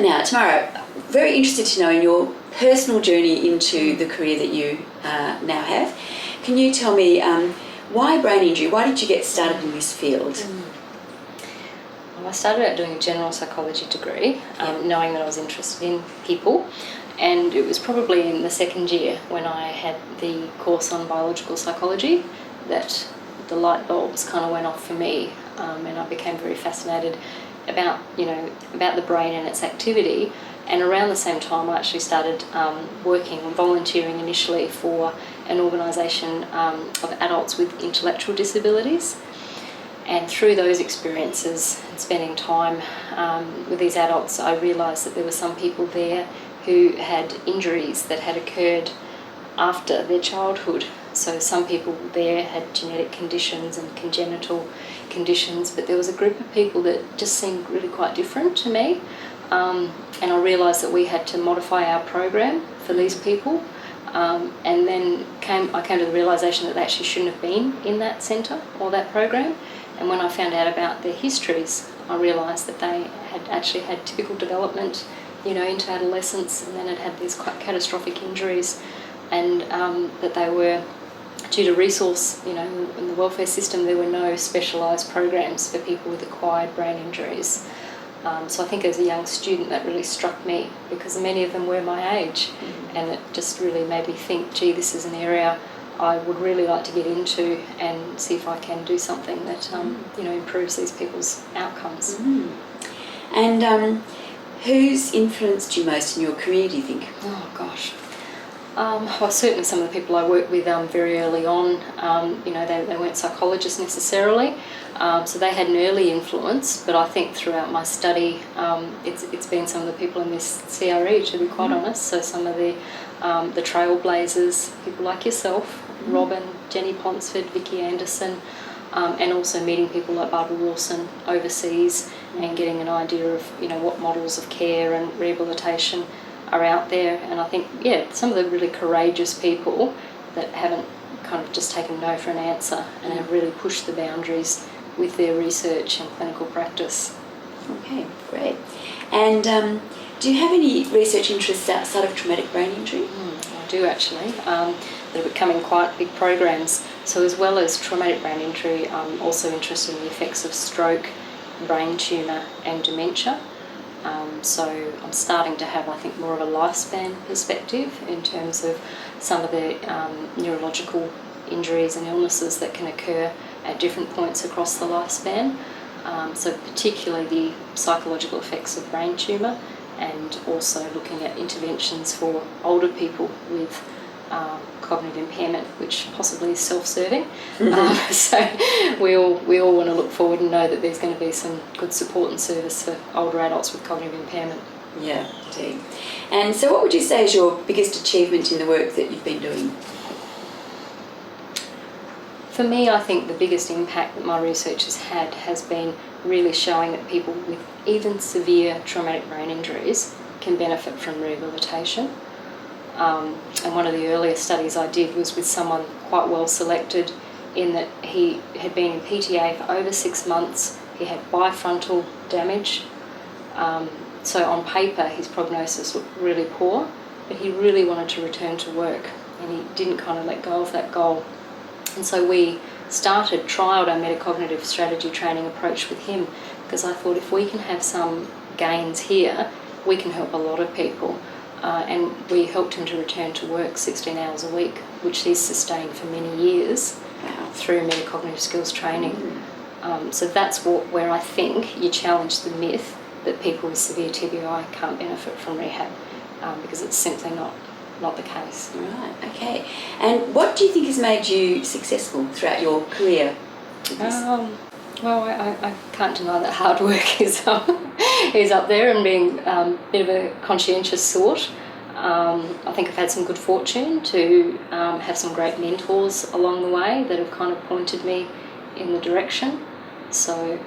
Now, Tamara, very interested to know in your personal journey into the career that you now have. Can you tell me why brain injury? Why did you get started in this field? Well, I started out doing a general psychology degree, knowing that I was interested in people, and it was probably in the second year when I had the course on biological psychology that the light bulbs kind of went off for me, and I became very fascinated about the brain and its activity. And around the same time I actually started working and volunteering initially for an organisation of adults with intellectual disabilities. And through those experiences and spending time with these adults, I realised that there were some people there who had injuries that had occurred after their childhood. So some people there had genetic conditions and congenital conditions, but there was a group of people that just seemed really quite different to me. And I realised that we had to modify our program for these people. And then I came to the realisation that they actually shouldn't have been in that centre or that program. And when I found out about their histories, I realised that they had actually had typical development, into adolescence, and then had these quite catastrophic injuries, and that they were, due to resource, in the welfare system, there were no specialised programs for people with acquired brain injuries. So I think as a young student that really struck me, because many of them were my age, and it just really made me think, gee, this is an area I would really like to get into and see if I can do something that improves these people's outcomes. And who's influenced you most in your career, do you think? Oh gosh. Well, certainly some of the people I worked with very early on, they weren't psychologists necessarily, so they had an early influence, but I think throughout my study it's been some of the people in this CRE, to be quite honest. So some of the trailblazers, people like yourself, Robin, Jenny Ponsford, Vicky Anderson, and also meeting people like Barbara Wilson overseas and getting an idea of what models of care and rehabilitation are out there. And I think some of the really courageous people that haven't kind of just taken no for an answer and have really pushed the boundaries with their research and clinical practice. Okay, great. And do you have any research interests outside of traumatic brain injury? I do actually. That are becoming quite big programs. So as well as traumatic brain injury, I'm also interested in the effects of stroke, brain tumour and dementia. So I'm starting to have, I think, more of a lifespan perspective in terms of some of the neurological injuries and illnesses that can occur at different points across the lifespan. So particularly the psychological effects of brain tumour, and also looking at interventions for older people with cognitive impairment, which possibly is self-serving. So we all want to look forward and know that there's going to be some good support and service for older adults with cognitive impairment. Yeah, indeed. And so what would you say is your biggest achievement in the work that you've been doing? For me, I think the biggest impact that my research has had has been really showing that people with even severe traumatic brain injuries can benefit from rehabilitation. And one of the earlier studies I did was with someone quite well selected, in that he had been in PTA for over 6 months. He had bifrontal damage. So on paper his prognosis looked really poor, but he really wanted to return to work, and he didn't kind of let go of that goal. And so we trialled our metacognitive strategy training approach with him, because I thought if we can have some gains here, we can help a lot of people. And we helped him to return to work 16 hours a week, which he's sustained for many years through metacognitive skills training. So that's where I think you challenge the myth that people with severe TBI can't benefit from rehab, because it's simply not the case. Right, okay. And what do you think has made you successful throughout your career? Well, I can't deny that hard work is up there, and being a bit of a conscientious sort. I think I've had some good fortune to have some great mentors along the way that have kind of pointed me in the direction. So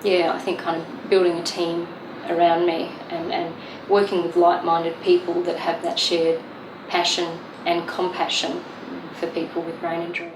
I think kind of building a team around me and working with like-minded people that have that shared passion and compassion for people with brain injury.